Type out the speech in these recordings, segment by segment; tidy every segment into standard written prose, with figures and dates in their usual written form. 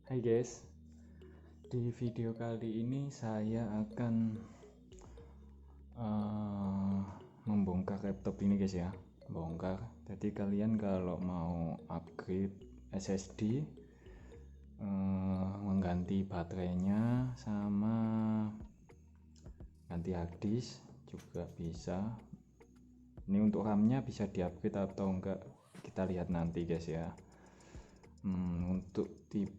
Hai guys, di video kali ini saya akan membongkar laptop ini guys ya. Bongkar, jadi kalian kalau mau upgrade SSD, mengganti baterainya sama ganti hard disk juga bisa. Ini untuk RAM-nya bisa di-upgrade atau enggak, kita lihat nanti guys ya. Untuk tipe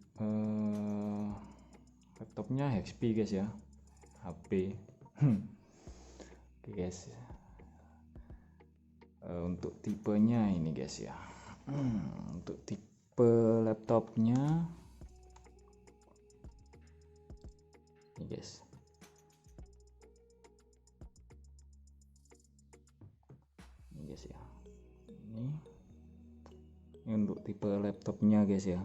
laptopnya HP guys ya, HP. Oke guys, untuk tipenya ini guys ya. Untuk tipe laptopnya ini guys, ya. Ini untuk tipe laptopnya guys ya,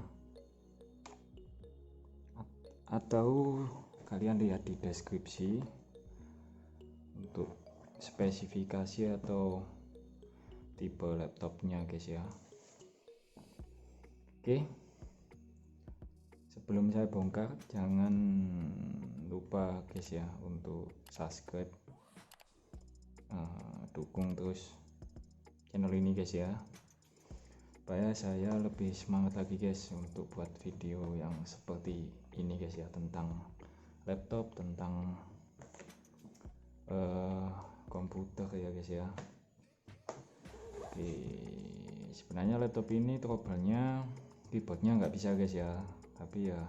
atau kalian lihat di deskripsi untuk spesifikasi atau tipe laptopnya guys ya. Oke, sebelum saya bongkar jangan lupa guys ya untuk subscribe, dukung terus channel ini guys ya, supaya saya lebih semangat lagi guys untuk buat video yang seperti ini guys ya, tentang laptop, tentang komputer ya guys ya. Oke, sebenarnya laptop ini trouble-nya keyboardnya nggak bisa guys ya, tapi ya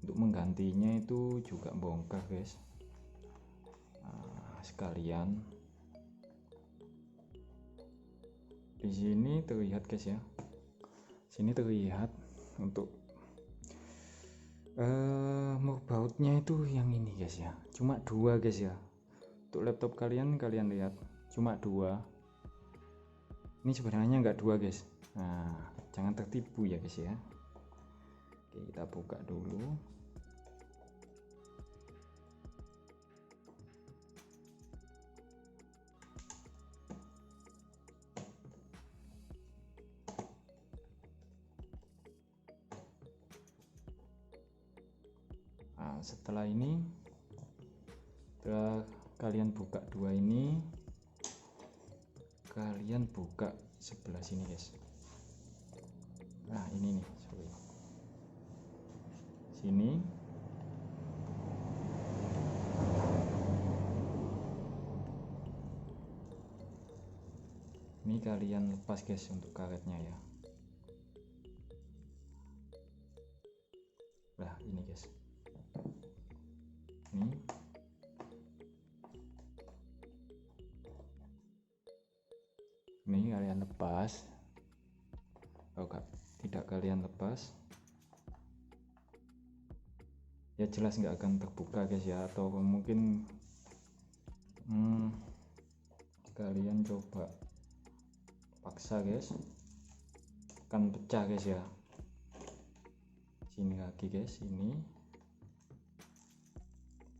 untuk menggantinya itu juga bongkar guys. Sekalian di sini terlihat guys ya, sini terlihat untuk motherboardnya itu yang ini guys ya, cuma dua guys ya. Untuk laptop kalian lihat cuma dua, ini sebenarnya nggak dua guys. Nah, jangan tertipu ya guys ya. Oke, kita buka dulu. Nah, setelah ini, setelah kalian buka dua ini, kalian buka sebelah sini guys. Nah ini nih, sorry, sini ini kalian lepas guys untuk karetnya ya. Nah ini guys, ini kalian lepas. Kalau tidak kalian lepas ya jelas nggak akan terbuka guys ya, atau mungkin kalian coba paksa guys, akan pecah guys ya. Sini lagi guys, ini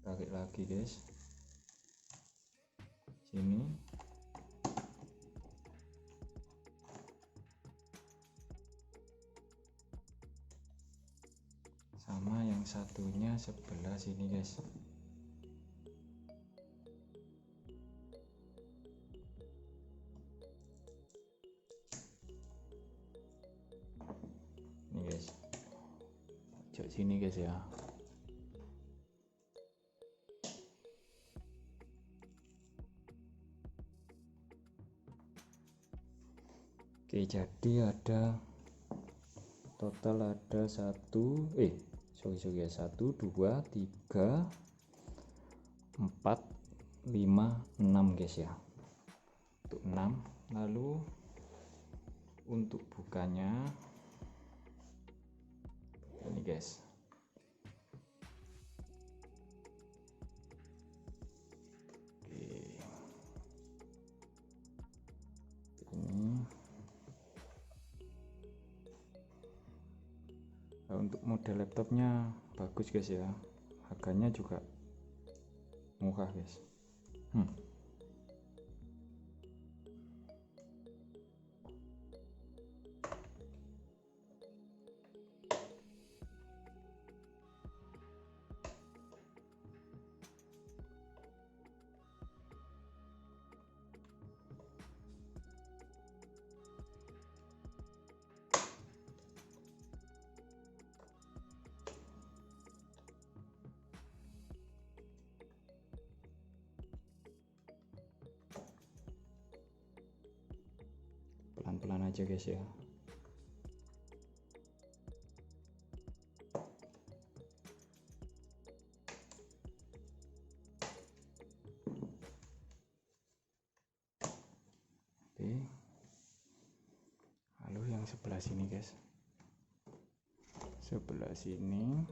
tarik lagi guys, sini sama yang satunya sebelah sini guys. Ini guys, cok sini guys ya. Oke, jadi ada total ada 1 2 3 4 5 6 guys ya, untuk 6. Lalu untuk bukanya ini guys, ini untuk model laptopnya bagus guys ya, harganya juga murah guys. pelan-pelan aja guys ya. Oke, lalu yang sebelah sini guys, sebelah sini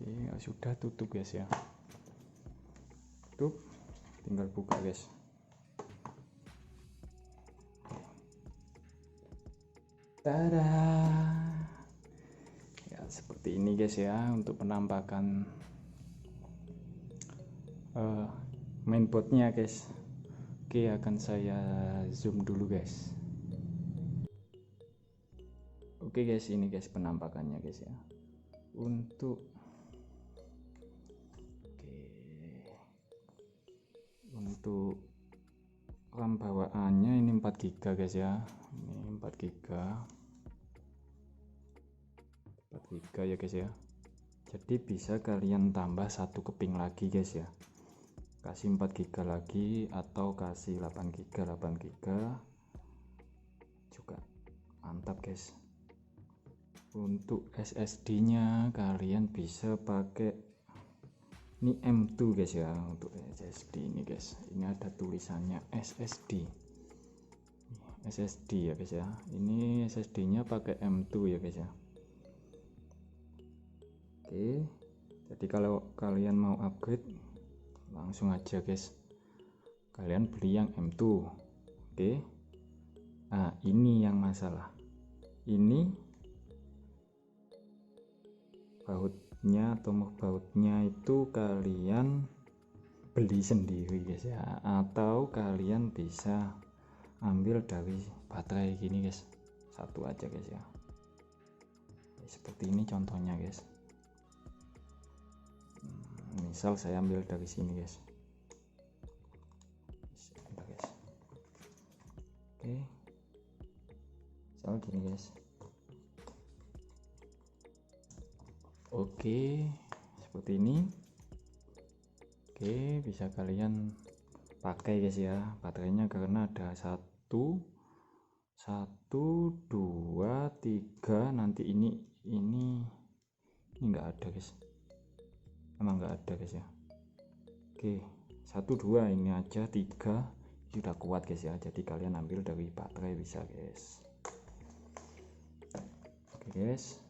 ya sudah, tutup guys ya, tutup, tinggal buka guys. Tada ya, seperti ini guys ya untuk penampakan mainboardnya guys. Oke, akan saya zoom dulu guys. Oke guys, ini guys penampakannya guys ya. Untuk RAM bawaannya ini 4 GB guys ya. Ini 4 GB ya guys ya. Jadi bisa kalian tambah satu keping lagi guys ya, kasih 4 GB lagi atau kasih 8 GB juga mantap guys. Untuk SSD nya kalian bisa pakai ini M2 guys ya. Untuk SSD ini guys, ini ada tulisannya SSD ya guys ya. Ini SSD nya pakai M2 ya guys ya. Oke, jadi kalau kalian mau upgrade langsung aja guys, kalian beli yang M2. Oke, nah ini yang masalah, ini bautnya atau bautnya itu kalian beli sendiri guys ya, atau kalian bisa ambil dari baterai gini guys, satu aja guys ya. Seperti ini contohnya guys. Misal saya ambil dari sini guys. Oke, misal gini guys. Oke, seperti ini. Oke, bisa kalian pakai guys ya baterainya, karena ada 1 2 3, nanti ini enggak ada guys, emang enggak ada guys ya. Oke, 1 2 ini aja, 3 sudah kuat guys ya, jadi kalian ambil dari baterai bisa guys. Oke guys,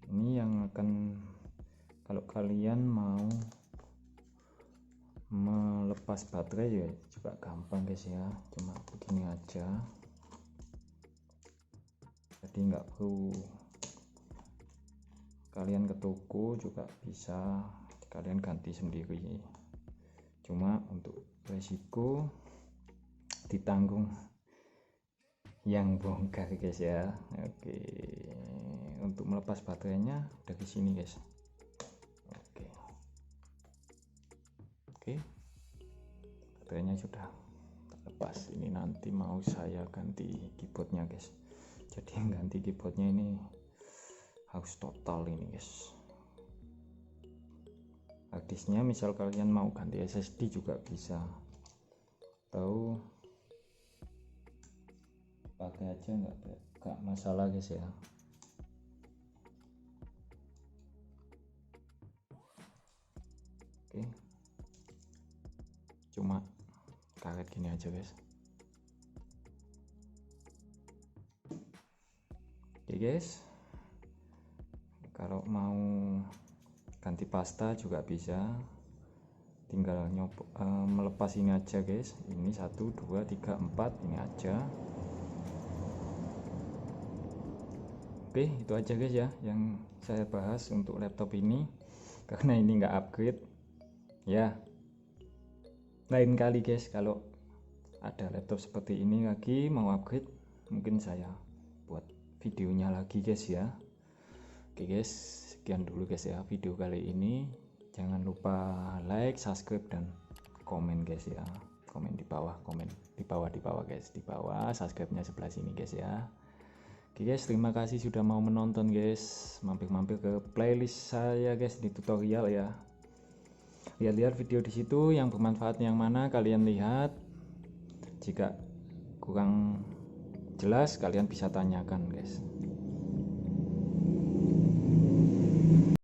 ini yang akan, kalau kalian mau melepas baterai ya juga gampang guys ya, cuma begini aja, jadi nggak perlu kalian ke toko, juga bisa kalian ganti sendiri, cuma untuk resiko ditanggung yang bongkar guys ya. Oke, untuk melepas baterainya dari sini guys. Oke, baterainya sudah terlepas. Ini nanti mau saya ganti keyboardnya guys, jadi ganti keyboardnya ini harus total ini guys. Harddisknya misal kalian mau ganti SSD juga bisa, atau pakai aja nggak masalah guys ya. Oke, cuma karet gini aja guys. Oke guys, kalau mau ganti pasta juga bisa, tinggal melepas ini aja guys. Ini 1 2 3 4 ini aja. Oke, itu aja guys ya yang saya bahas untuk laptop ini, karena ini nggak upgrade ya. Lain kali guys kalau ada laptop seperti ini lagi mau upgrade, mungkin saya buat videonya lagi guys ya. Oke guys, sekian dulu guys ya video kali ini. Jangan lupa like, subscribe, dan komen guys ya. Komen di bawah, guys, di bawah, subscribe-nya sebelah sini guys ya. Oke guys, terima kasih sudah mau menonton guys. Mampir-mampir ke playlist saya guys di tutorial ya. Lihat-lihat video di situ yang bermanfaat yang mana kalian lihat. Jika kurang jelas kalian bisa tanyakan guys.